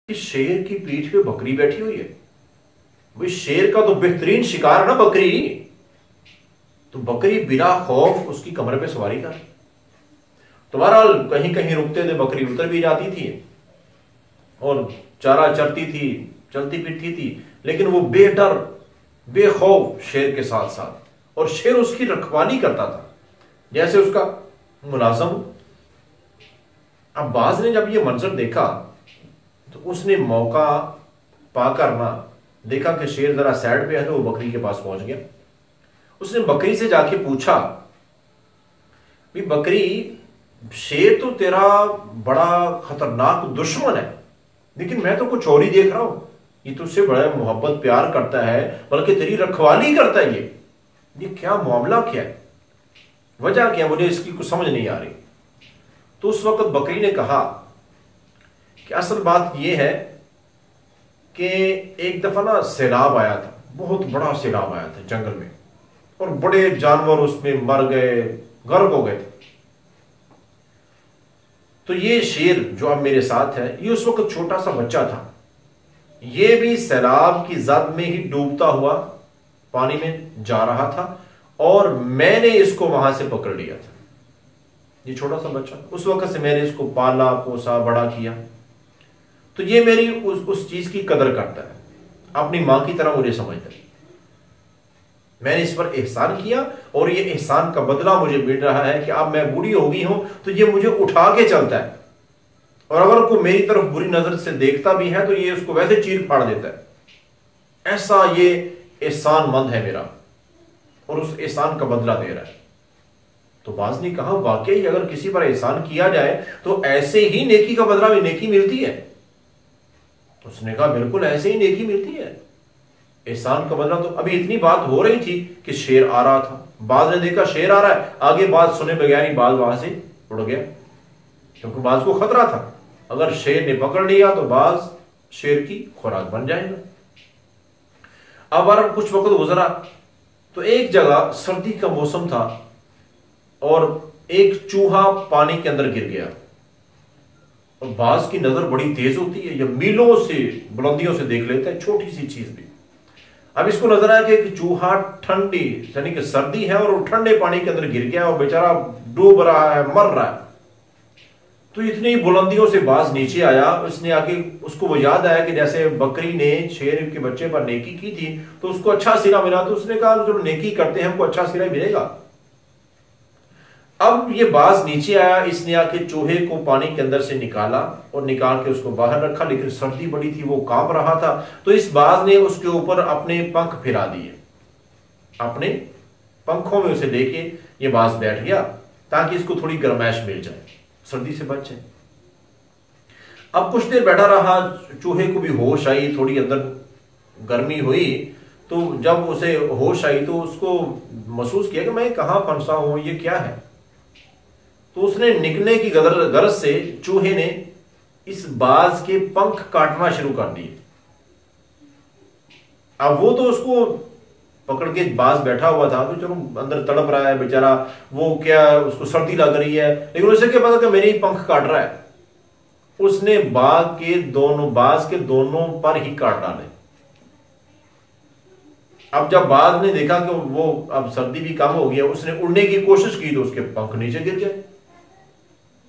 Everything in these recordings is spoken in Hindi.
कि शेर की पीठ पे बकरी बैठी हुई है। भाई शेर का तो बेहतरीन शिकार ना बकरी, तो बकरी बिना खौफ उसकी कमर पे सवारी कर। तो बहरहाल कहीं कहीं रुकते थे, बकरी उतर भी जाती थी और चारा चरती थी, चलती फिरती थी, लेकिन वो बेडर बेखौफ शेर के साथ साथ, और शेर उसकी रखवाली करता था जैसे उसका मुलाजम। अब बाज ने जब ये मंजर देखा तो उसने मौका पाकर ना देखा कि शेर जरा साइड पे है, तो वो बकरी के पास पहुंच गया। उसने बकरी से जाके पूछा, भी बकरी, शेर तो तेरा बड़ा खतरनाक दुश्मन है, लेकिन मैं तो कुछ और ही देख रहा हूं। ये तुझसे बड़ा मोहब्बत प्यार करता है, बल्कि तेरी रखवाली करता है। ये क्या मामला, क्या है, वजह क्या, मुझे इसकी कुछ समझ नहीं आ रही। तो उस वक्त बकरी ने कहा कि असल बात यह है कि एक दफा ना सैलाब आया था, बहुत बड़ा सैलाब आया था जंगल में, और बड़े जानवर उसमें मर गए, गर्क हो गए। तो ये शेर जो अब मेरे साथ है, ये उस वक्त छोटा सा बच्चा था, ये भी सैलाब की जद में ही डूबता हुआ पानी में जा रहा था, और मैंने इसको वहां से पकड़ लिया था। ये छोटा सा बच्चा, उस वक्त से मैंने इसको पाला पोसा बड़ा किया, तो ये मेरी उस चीज की कदर करता है, अपनी मां की तरह मुझे समझता है। मैंने इस पर एहसान किया और ये एहसान का बदला मुझे मिल रहा है कि अब मैं बूढ़ी हो गई हूं तो ये मुझे उठा के चलता है, और अगर कोई मेरी तरफ बुरी नजर से देखता भी है तो ये उसको वैसे चीर फाड़ देता है। ऐसा ये एहसान मंद है मेरा, और उस एहसान का बदला दे रहा है। तो बाज ने कहा, वाकई अगर किसी पर एहसान किया जाए तो ऐसे ही नेकी का बदला में नेकी मिलती है। उसने कहा, बिल्कुल ऐसे ही नेकी मिलती है, एहसान का बदला। तो अभी इतनी बात हो रही थी कि शेर आ रहा था। बाज ने देखा शेर आ रहा है, आगे बात सुने बगैर ही बाज वहां से उड़ गया, क्योंकि बाज को खतरा था, अगर शेर ने पकड़ लिया तो बाज शेर की खुराक बन जाएगा। अब कुछ वक्त गुजरा तो एक जगह सर्दी का मौसम था और एक चूहा पानी के अंदर गिर गया। और बाज की नजर बड़ी तेज होती है, या मीलों से बुलंदियों से देख लेता है छोटी सी चीज भी। अब इसको नजर आया कि चूहा ठंडी यानी कि सर्दी है और वो ठंडे पानी के अंदर गिर गया और बेचारा डूब रहा है, मर रहा है। तो इतनी बुलंदियों से बाज नीचे आया, उसने आके उसको वो याद आया कि जैसे बकरी ने शेर के बच्चे पर नेकी की थी तो उसको अच्छा सिरा मिला, तो उसने कहा जो नेकी करते हैं हमको अच्छा सिरा मिलेगा। अब ये बाज नीचे आया, इसने आके चूहे को पानी के अंदर से निकाला और निकाल के उसको बाहर रखा, लेकिन सर्दी बड़ी थी, वो कांप रहा था। तो इस बाज ने उसके ऊपर अपने पंख फिरा दिए, अपने पंखों में उसे लेके ये बाज बैठ गया ताकि इसको थोड़ी गर्माइश मिल जाए, सर्दी से बच जाए। अब कुछ देर बैठा रहा, चूहे को भी होश आई, थोड़ी अंदर गर्मी हुई। तो जब उसे होश आई तो उसको महसूस किया कि मैं कहां फंसा हूं, ये क्या है। तो उसने निकलने की गरज से चूहे ने इस बाज के पंख काटना शुरू कर दिए। अब वो तो उसको पकड़ के बाज बैठा हुआ था, तो चलो अंदर तड़प रहा है बेचारा, वो क्या उसको सर्दी लग रही है, लेकिन उसे क्या पता कि मेरे ही पंख काट रहा है। उसने बाज के दोनों पर ही काट डाले। अब जब बाज ने देखा कि वो अब सर्दी भी कम हो गया, उसने उड़ने की कोशिश की तो उसके पंख नीचे गिर गए।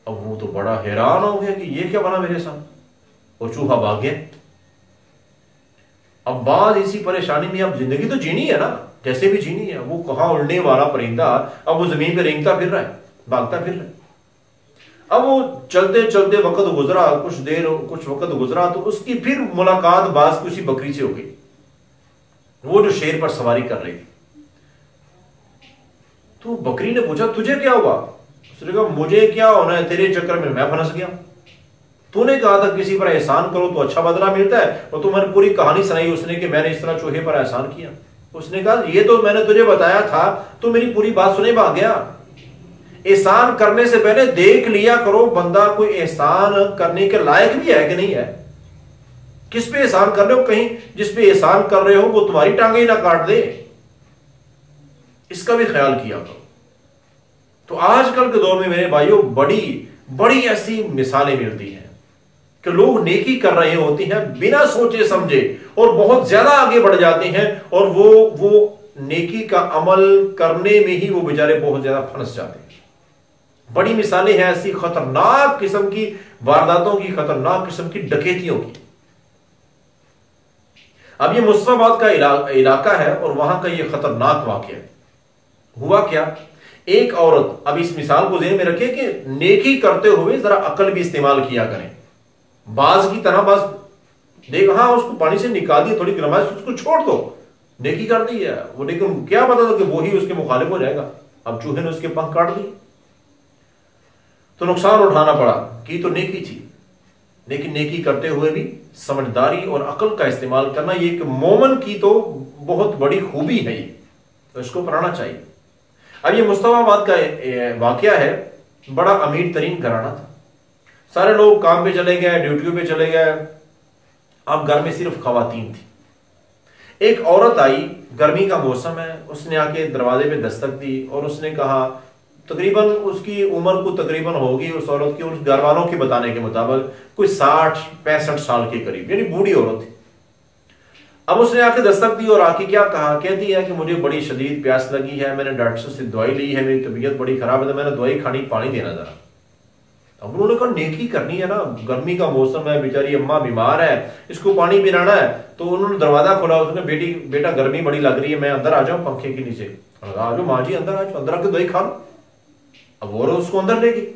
अब वो तो बड़ा हैरान हो गया कि ये क्या बना मेरे साथ, और चूहा भाग गया। अब बाज इसी परेशानी में, अब जिंदगी तो जीनी है ना, जैसे भी जीनी है। वो कहां उड़ने वाला परिंदा अब वो जमीन पे रेंगता फिर रहा है, भागता फिर रहा है। अब वो चलते चलते वक्त गुजरा, कुछ वक्त गुजरा तो उसकी फिर मुलाकात बाज की उसी बकरी से हो गई, वो जो शेर पर सवारी कर रही थी। तो बकरी ने पूछा, तुझे क्या हुआ? उसने कहा, मुझे क्या होना है, तेरे चक्कर में मैं फंस गया। तूने कहा था किसी पर एहसान करो तो अच्छा बदला मिलता है, और तुम्हारी पूरी कहानी सुनाई उसने कि मैंने इस तरह चूहे पर एहसान किया। उसने कहा, ये तो मैंने तुझे बताया था, तो मेरी पूरी बात सुने भाग गया। एहसान करने से पहले देख लिया करो बंदा कोई एहसान करने के लायक भी है कि नहीं है। किस पे एहसान कर रहे हो, कहीं जिस पे एहसान कर रहे हो वो तुम्हारी टांगे ही ना काट दे, इसका भी ख्याल किया करो। तो आजकल के दौर में मेरे भाइयों बड़ी बड़ी ऐसी मिसालें मिलती हैं कि लोग नेकी कर रहे होते हैं बिना सोचे समझे और बहुत ज्यादा आगे बढ़ जाते हैं और वो नेकी का अमल करने में ही वो बेचारे बहुत ज्यादा फंस जाते हैं। बड़ी मिसालें हैं ऐसी खतरनाक किस्म की वारदातों की, खतरनाक किस्म की डकैतियों की। अब ये मुस्तफाबाद का इलाका है और वहां का ये खतरनाक वाकया हुआ क्या, एक औरत, अब इस मिसाल को ज़हन में रखें कि नेकी करते हुए जरा अकल भी इस्तेमाल किया करें। बाज की तरह बस देख, हाँ उसको पानी से निकाल दिया, थोड़ी गरमाइश उसको छोड़ दो, नेकी कर दी है वो, लेकिन क्या पता था कि वो ही उसके मुखालिफ हो जाएगा। अब चूहे ने उसके पंख काट दिए तो नुकसान उठाना पड़ा। की तो नेकी थी, लेकिन नेकी करते हुए भी समझदारी और अकल का इस्तेमाल करना, ये एक मोमन की तो बहुत बड़ी खूबी है, ये तो इसको अपनाना चाहिए। अब ये मुस्तफाबाद का वाकया है, बड़ा अमीर तरीन घराना था, सारे लोग काम पे चले गए, ड्यूटियों पे चले गए, अब घर में सिर्फ खवातीन थी। एक औरत आई, गर्मी का मौसम है, उसने आके दरवाजे पे दस्तक दी और उसने कहा, तकरीबन उसकी उम्र को तकरीबन होगी उस औरत की, उस घर वालों के बताने के मुताबिक कोई 60-65 साल के करीब, यानी बूढ़ी औरत थी। अब उसने आके दस्तक दी और आके क्या कहा, कहती है कि मुझे बड़ी शदीद प्यास लगी है, मैंने डॉक्टर से दवाई ली है, मेरी तबीयत बड़ी खराब है, तो मैंने दवाई खानी, पानी देना जरा। अब उन्होंने कहा नेकी करनी है ना, गर्मी का मौसम है, बेचारी अम्मा बीमार है, इसको पानी पिलाना है। तो उन्होंने दरवाजा खोला, उसने बेटा गर्मी बड़ी लग रही है, मैं अंदर आ जाऊं पंखे के नीचे। आ जाओ माँ जी, अंदर आ जाओ, अंदर आके दवाई खा लो। अब वो उसको अंदर ले गई।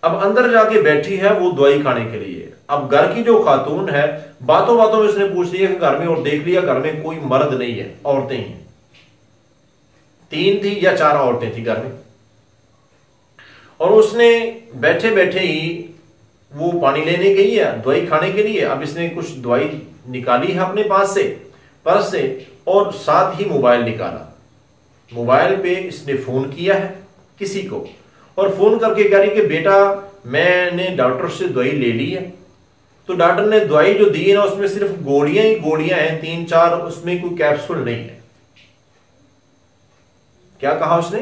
अब अंदर जाके बैठी है वो दवाई खाने के लिए। अब घर की जो खातून है, बातों बातों में उसने पूछ लिया कि घर में, और देख लिया घर में कोई मर्द नहीं है, औरतें ही हैं। 3 थी या 4 औरतें थी घर में। और उसने बैठे बैठे ही वो पानी लेने गई है दवाई खाने के लिए। अब इसने कुछ दवाई निकाली है अपने पास से, पर्स से, और साथ ही मोबाइल निकाला। मोबाइल पे इसने फोन किया है किसी को, और फोन करके कह रही कि बेटा मैंने डॉक्टर से दवाई ले ली है। तो डॉक्टर ने दवाई जो दी है ना, उसमें सिर्फ गोलियां ही गोलियां हैं, 3-4, उसमें कोई कैप्सूल नहीं है। क्या कहा उसने,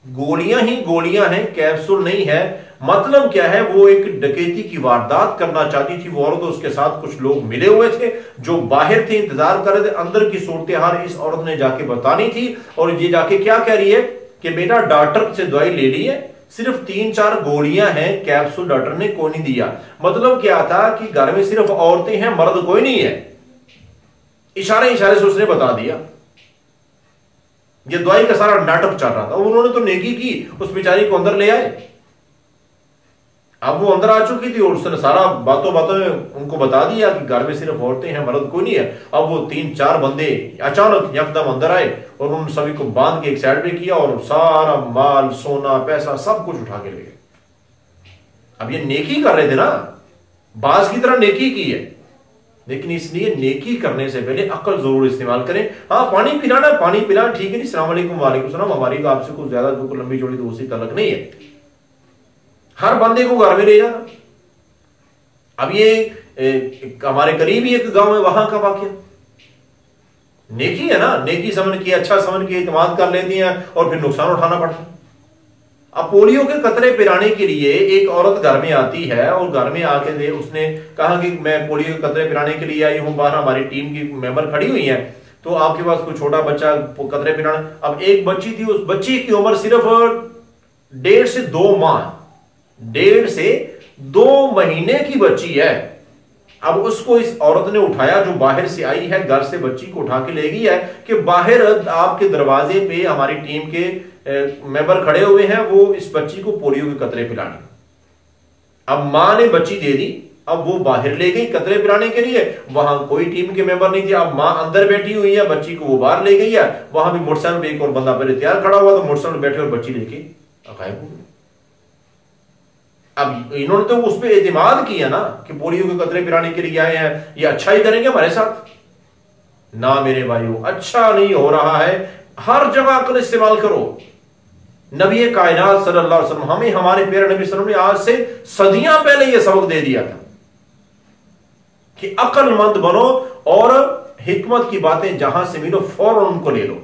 गोलियां ही गोलियां हैं, कैप्सूल नहीं है। मतलब क्या है, वो एक डकैती की वारदात करना चाहती थी वो औरत। उसके साथ कुछ लोग मिले हुए थे जो बाहर थे, इंतजार कर रहे थे। अंदर की सूरत हाल इस औरत ने जाके बतानी थी, और ये जाके क्या कह रही है कि बेटा डॉक्टर से दवाई ले ली है, सिर्फ 3-4 गोलियां हैं, कैप्सूल डॉक्टर ने कोई नहीं दिया। मतलब क्या था कि घर में सिर्फ औरतें हैं, मर्द कोई नहीं है। इशारे इशारे से उसने बता दिया। ये दवाई का सारा नाटक चल रहा था। उन्होंने तो नेकी की, उस बेचारी को अंदर ले आए। अब वो अंदर आ चुकी थी और उसने सारा बातों बातों में उनको बता दिया कि घर में सिर्फ औरतें हैं, मर्द कोई नहीं है। अब वो 3-4 बंदे अचानक यकदम अंदर आए और उन्होंने सभी को बांध के एक साइड पे किया और सारा माल, सोना, पैसा सब कुछ उठा के ले गए। अब ये नेकी कर रहे थे ना, बाज की तरह नेकी की है, लेकिन इसलिए नेकी करने से पहले अकल जरूर इस्तेमाल करें। हाँ, पानी पिलाना, पानी पिलाना ठीक है नहीं, अस्सलाम वालेकुम, वालेकुम सलाम, हमारी आपसे कुछ ज्यादा लंबी चौड़ी दोस्ती तलक नहीं है। हर बंदे को घर में ले जाना। अब ये हमारे करीब ही एक गांव है, वहां का वाकया, नेकी है ना, नेकी समझ के, अच्छा समझ के इत्मीनान कर लेती हैं और फिर नुकसान उठाना पड़ता है। अब पोलियो के कतरे पिलाने के लिए एक औरत घर में आती है और घर में आके दे, उसने कहा कि मैं पोलियो के कतरे पिलाने के लिए आई हूं, बाहर हमारी टीम की मेंबर खड़ी हुई है, तो आपके पास कोई छोटा बच्चा कतरे पिलाना। अब एक बच्ची थी, उस बच्ची की उम्र सिर्फ 1.5 से 2 माह, 1.5 से 2 महीने की बच्ची है। अब उसको इस औरत ने उठाया, जो बाहर से आई है, घर से बच्ची को उठा के ले गई है कि बाहर आपके दरवाजे पे हमारी टीम के मेंबर खड़े हुए हैं, वो इस बच्ची को पोलियो के कतरे पिलाने। अब मां ने बच्ची दे दी, अब वो बाहर ले गई कतरे पिलाने के लिए, वहां कोई टीम के मेंबर नहीं थे। अब मां अंदर बैठी हुई है, बच्ची को वो बाहर ले गई है। वहां भी मोटरसाइकिल पे एक और बंदा पहले तैयार खड़ा हुआ, तो मोटरसाइकिल बैठे और बच्ची लेके गायब हो गई। अब इन्होंने तो उस पर एतमाद किया ना कि पोलियो के कतरे पिलाने के लिए आए हैं, ये अच्छा ही करेंगे हमारे साथ। ना मेरे भाइयों, अच्छा नहीं हो रहा है। हर जगह अकल इस्तेमाल करो। नबी कायनात सल्लल्लाहु अलैहि वसल्लम हमें, हमारे प्यारे नबी सल्लल्लाहु अलैहि वसल्लम ने आज से सदियां पहले यह सबक दे दिया था कि अक्लमंद बनो और हिकमत की बातें जहां से मिलो फौरन उनको ले लो।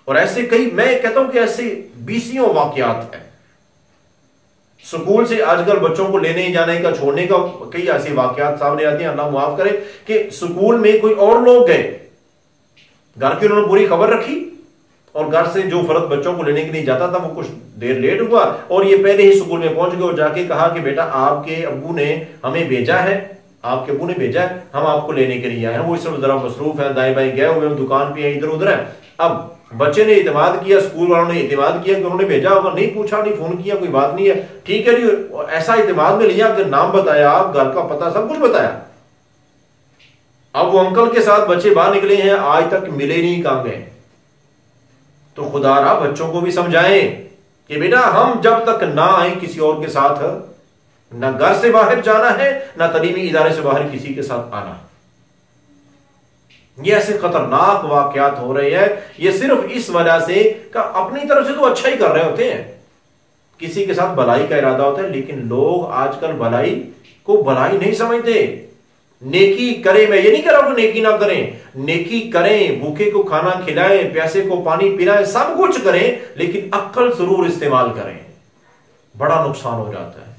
और ऐसे कई, मैं कहता हूं कि ऐसे 20 वाकयात हैं, स्कूल से आजकल बच्चों को लेने जाने का, छोड़ने का कई ऐसे वाकयात सामने आते हैं, अल्लाह माफ करे, कि स्कूल में कोई और लोग गए, घर की उन्होंने पूरी खबर रखी और घर से जो फर्द बच्चों को लेने के लिए जाता था वो कुछ देर लेट हुआ और ये पहले ही स्कूल में पहुंच गए और जाके कहा कि बेटा आपके अब्बू ने हमें भेजा है, आपके अब्बू ने भेजा है, हम आपको लेने के लिए आए हैं। वो इस समय जरा मसरूफ है, दाएं बाएं गए हुए, दुकान पे इधर उधर है। अब बच्चे ने इत्मीनान किया, स्कूल वालों ने इत्मीनान किया कि उन्होंने भेजा होगा, नहीं पूछा, नहीं फोन किया, कोई बात नहीं है, ठीक है जी। ऐसा इत्मीनान में लिया कि नाम बताया, घर का पता सब कुछ बताया। अब वो अंकल के साथ बच्चे बाहर निकले हैं, आज तक मिले नहीं, कहां गए। तो खुदारा बच्चों को भी समझाएं कि बेटा हम जब तक ना आए किसी और के साथ, ना घर से बाहर जाना है, ना तलीमी इदारे से बाहर किसी के साथ आना। ये ऐसे खतरनाक वाकयात हो रहे हैं, ये सिर्फ इस वजह से कि अपनी तरफ से तो अच्छा ही कर रहे होते हैं, किसी के साथ भलाई का इरादा होता है, लेकिन लोग आजकल भलाई को भलाई नहीं समझते। नेकी करें, मैं ये नहीं कह रहा हूं कि नेकी ना करें, नेकी करें, भूखे को खाना खिलाएं, प्यासे को पानी पिलाएं, सब कुछ करें, लेकिन अक्ल जरूर इस्तेमाल करें, बड़ा नुकसान हो जाता है।